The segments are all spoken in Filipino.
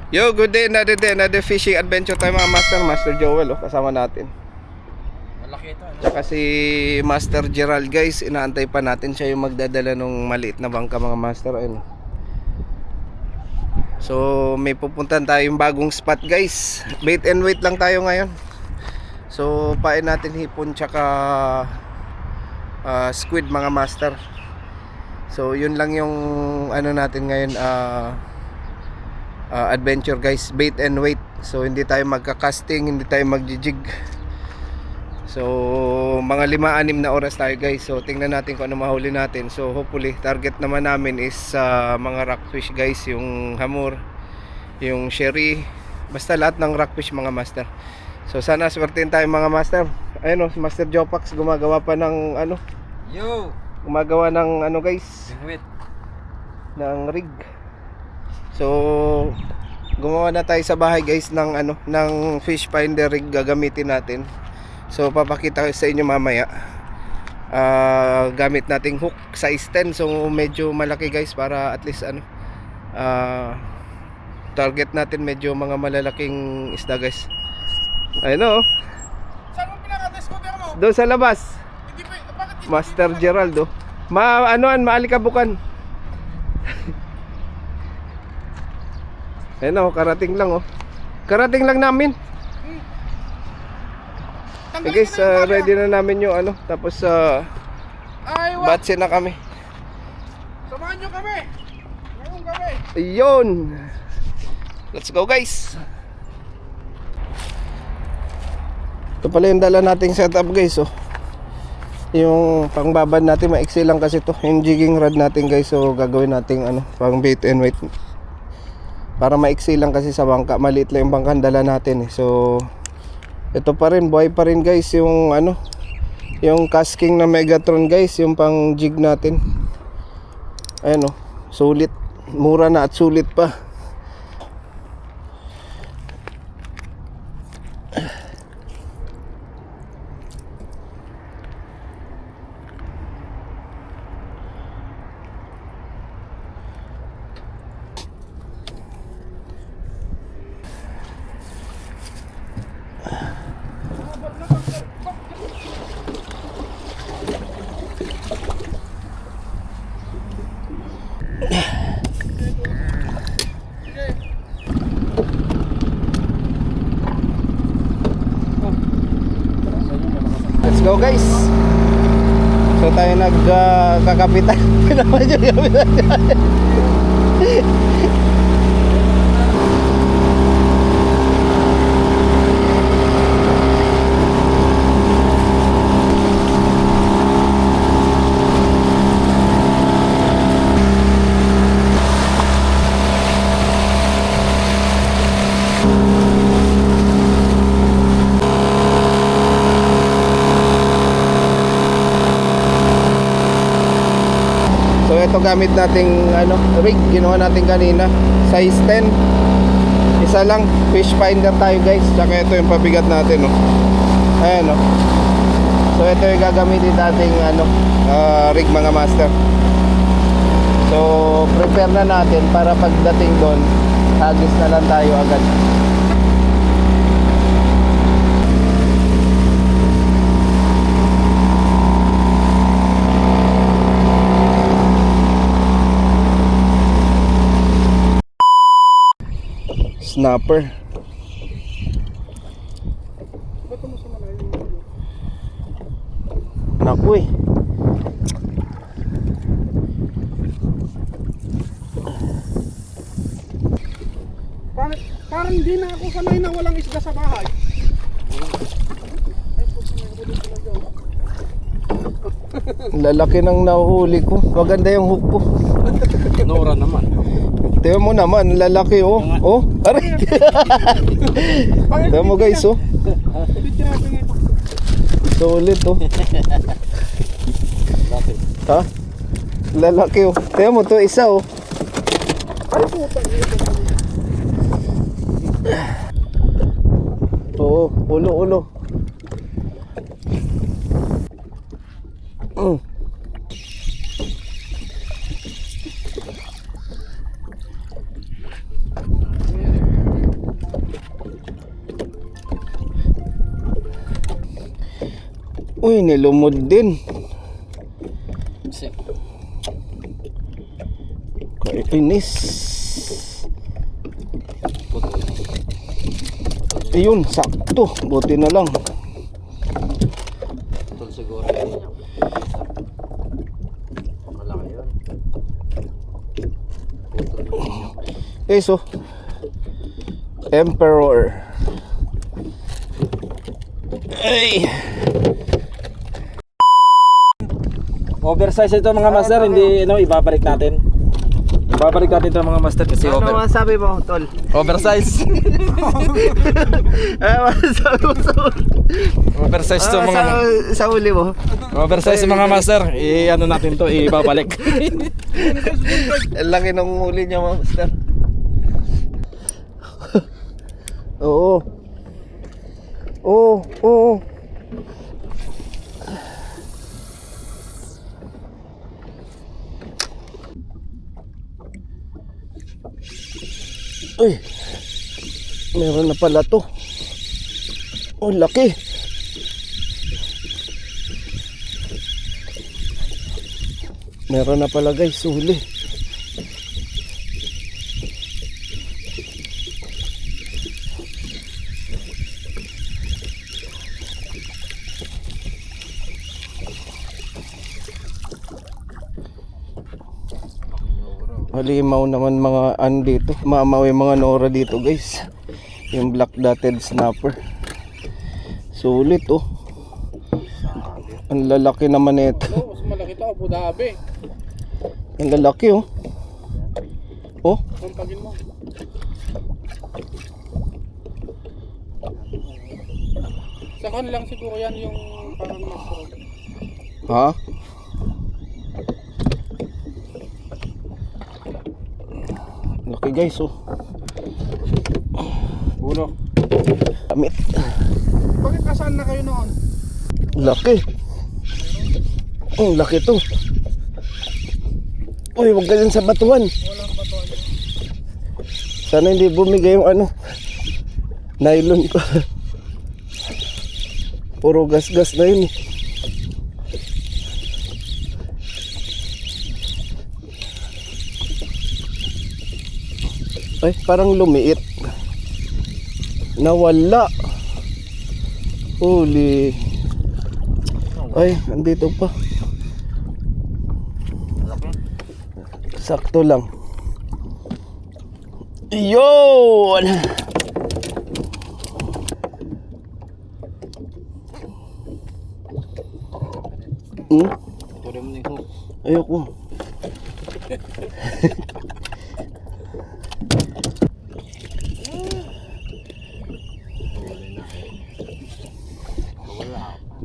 Yo, good day, another fishing adventure tayo mga master. Master Joel, kasama natin. Malaki ito, ano? Tsaka si Master Gerald, guys. Inaantay pa natin siya yung magdadala ng maliit na bangka mga master. Ayun. So, may pupuntan tayong bagong spot, guys. Bait and wait lang tayo ngayon. So, pain natin hipon tsaka squid mga master. So, yun lang yung ano natin ngayon, adventure, guys. Bait and wait. So hindi tayo magka-casting, hindi tayo mag-jig. So mga 5-6 na oras tayo, guys. So tingnan natin kung ano mahuli natin. So hopefully target naman namin is mga rockfish, guys. Yung hamor, yung sherry, basta lahat ng rockfish mga master. So sana swertein tayo mga master. Ayun o, Master Jopax gumagawa pa ng ano. Yo! Gumagawa ng ano, guys, Bingwit. ng rig. So gumawa na tayo sa bahay, guys, ng ano, ng fish finder rig gagamitin natin. So papakita ko sa inyo mamaya. Gamit nating hook size 10. So medyo malaki, guys, para at least ano, target natin medyo mga malalaking isda, guys. Ayun o. Saan mo pinaka-discover mo? Doon sa labas. Hindi pa, bakit hindi Master Geraldo. Maalikabukan. Ayun o, karating lang o. Karating lang namin. Okay, guys, ready na namin yung ano. Tapos Ay, wag! batse na kami. Samahan nyo kami! Ngayon kami! Ayun. Let's go, guys. Ito pala yung dala nating setup, guys, oh. Yung pangbabad natin maiksi lang kasi to. Yung jigging rod natin, guys. So gagawin nating ano, pang bait and wait. Para maiksi lang kasi sa bangka. Maliit lang yung bangka dala natin, eh. So ito pa rin, buhay pa rin, guys, yung ano, yung casking na Megatron, guys. Yung pang jig natin. Ayan, oh. Sulit. Mura na at sulit pa. Let's go, guys. So tayo nagkakapitan. Pinamadyo kapitan. So ito gamit nating ano, rig, ginawa natin kanina, size 10. Isa lang, fish finder tayo, guys. Tsaka ito yung pabigat natin, oh. Ayan, oh. So ito yung gagamitin nating ano, rig mga master. So prepare na natin para pagdating doon, hagis na lang tayo agad. Snapper. Naku, eh. Parang hindi na ako sanay na walang isda sa bahay. Lalaki ng nahuhuli ko. Maganda yung hook ko. Nora naman. Tingnan mo naman, lalaki, oh. Oh, aray. Tingnan mo, guys, oh. Solid, oh. Ha? Lalaki, oh. Tingnan mo to, isa, oh. Oo, ulo. Uy, nilumod din. Kainis. Ayun, sakto. Buti na lang. Putol siguro yun niya. Malaki yun. Putol yun niya. So Emperor. Ay. Oversize ito mga master, hindi ibabalik natin. Ibabalik natin ito mga master kasi Ano masabi mo, tol? oversize. Masabi mo sa Oversize to mga sa uli mo. oversize mga master. Ano natin to, ibabalik. Ang laki ng huli niya, master. Oo. Oo. Uy. Meron na pala to. Oh, laki. Meron na pala guys, huli. Halimaw naman mga dito. Mamaw yung mga nora dito guys. Yung black dotted snapper. Sulit oh. Ang lalaki naman ito. Mas malaki to, Abu Dhabi. Ang lalaki oh. Oh. Kumpagin mo. Sa lang siguro yan yung parang mushroom. Ha? Laki guys oh. Ulo. Amit. Bakit nasaan na kayo noon? Laki. Oh, laki to. Uy, wag ka dyan sa batuhan. Walang batuan. Sana hindi bumigay yung nylon ko. Puro gas-gas na yun eh. Ay, parang lumiit. Nawala. Huli. Ay, nandito pa. Sakto lang. Yun! Tuloy mo na yung hook. Ayoko.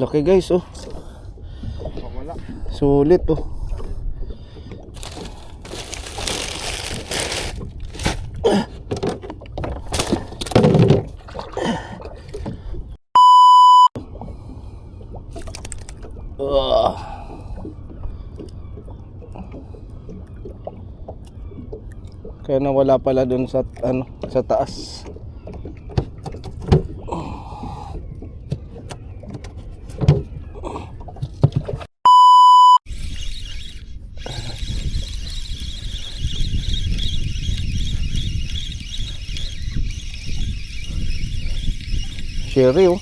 Laki guys oh. Wala. Sulit oh. Kaya nawala pala dun sa sa taas. Sherry oh.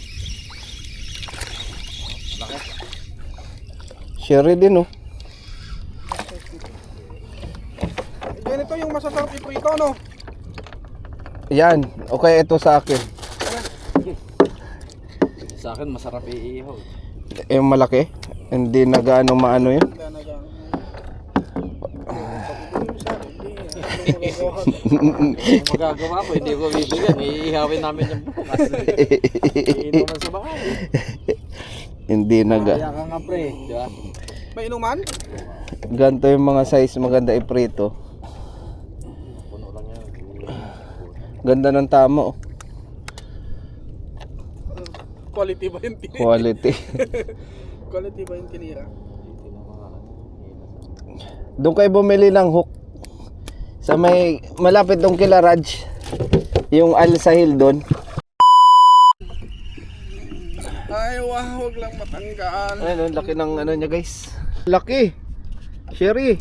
Sherry din oh. Ganito yung masasarap iprito, no? Yan, okay ito sa akin. Sa akin masarap iihaw. Yung malaki, hindi na gaano maano yun. Magagawa ko, hindi ko bibigyan. Iihawin namin yung bukas. Iinuman sa bahay. Hindi na Kaya ka nga pre, di ba? May inuman? ganito yung mga size maganda iprito. Puno lang yan. Ganda ng tama oh. Quality ba yung tinira? Quality. Quality ba yung tinira? Doon kayo bumili ng hook. Sa may malapit doon kila Raj. Yung Al Sahil doon. Ay, Ay, wag lang matanggal. Ayun, ang laki ng ano niya guys. Laki. Sherry.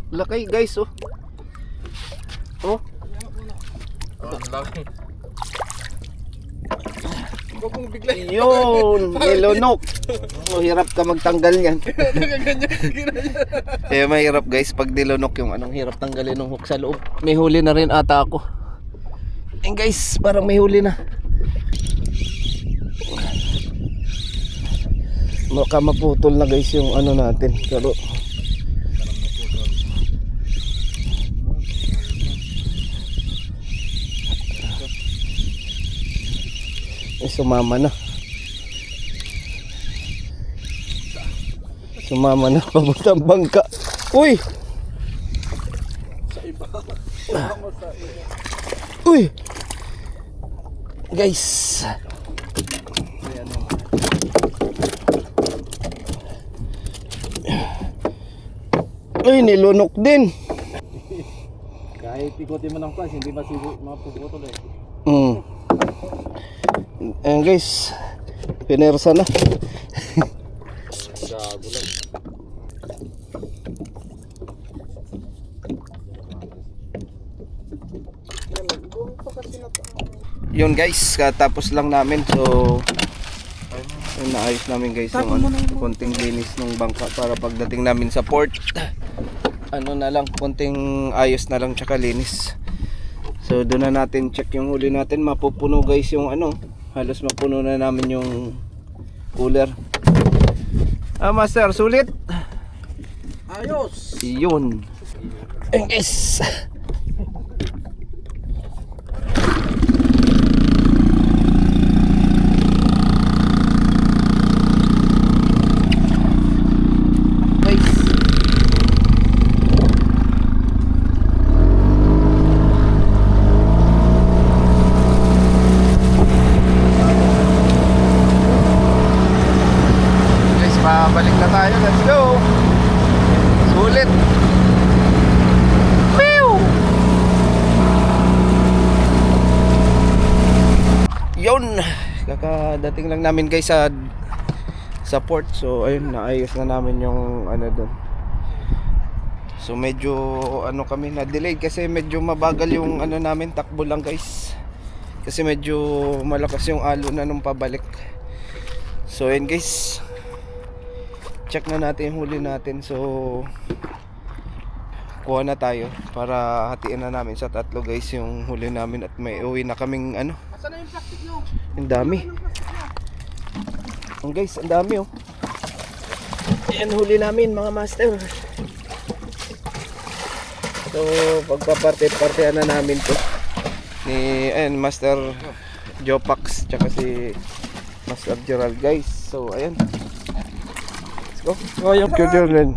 Laki guys oh. Oh. Ang laki. Huwag mong bigla. Yun, nilunok. Oh, hirap ka magtanggal yan. Eh, mahirap guys pag nilunok yung anong hirap tanggalin ng hook sa loob. May huli na rin ata ako. Eh guys, parang may huli na. Baka maputol na guys yung ano natin. Pero sumama na. Sumama na pabuntang bangka. Uy! Uy! Guys. Uy, nilunok din. Kahit ikutin mo ng pas, hindi mapuputol eh. Ayan guys, pinersa na. Gago lang. Yun guys, katapos lang namin. So ayun, naayos namin guys yung ano, konting linis ng bangka para pagdating namin sa port, ano na lang, konting ayos na lang tsaka linis. So doon na natin check yung huli natin. Mapupuno guys yung ano, halos mapuno na namin yung cooler. Master, sulit. Ayos. Yun. Ayun guys. Balik na tayo, let's go. Sulit. Pew! Yun, kakadating lang namin guys sa port. So ayun, naayos na namin yung ano doon. So medyo ano kami na delayed kasi medyo mabagal yung ano namin, takbo lang guys. Kasi medyo malakas yung alo na nung pabalik. So ayun guys, check na natin yung huli natin. So kuha na tayo para hatiin na namin sa tatlo guys yung huli namin at may uwi na kaming ano. Asan na yung plastic nyo? Ang dami. Ang guys, ang dami oh. Yan huli namin mga master. So pagpaparte-partean na namin to ni ayan, Master Jopax tsaka si Master Gerald guys. So ayan, go. Oh, yung cuter din.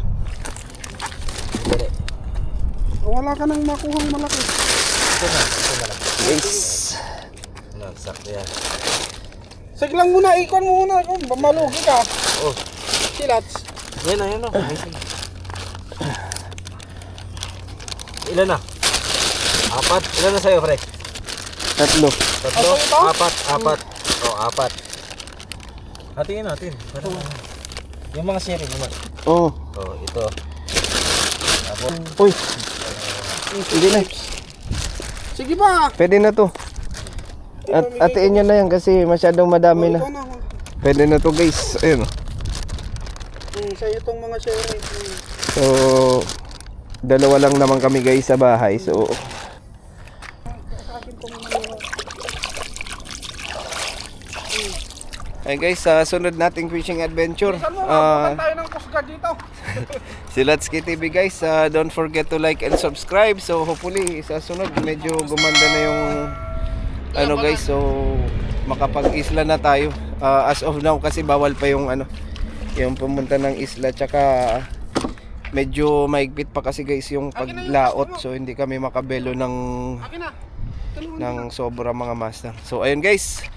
Wala ka nang makuhang malaki. Yes. Sakto yan. Sige lang muna, ikon mo muna. Malugi ka. Oh. Silats. Yan na, yan na. Ilan na? Apat. Ilan na sa'yo, pre? Tatlo. Tatlo? Ito? Apat. Oh, apat. Hatiin natin. Para yung mga sharing naman. Oh. Oh, ito. Tapos, Uy. Hindi na. Sige ba? Pwede na to. At atiin nyo na yan kasi masyadong madami na. Ikaw na. Pwede na to guys. Ayun. Sa'yo itong mga sharing. So dalawa lang naman kami guys sa bahay. So ay guys, sa sunod nating fishing adventure, Tayo ng Coast Guard dito. si Latsky TV guys, don't forget to like and subscribe. So hopefully sa sunod medyo gumanda na yung ano guys, so makapag-isla na tayo. As of now kasi bawal pa yung ano, yung pumunta ng isla, tsaka medyo maigpit pa kasi guys yung paglaot, so hindi kami makabelo ng Akin na. sobra mga master. So ayun guys,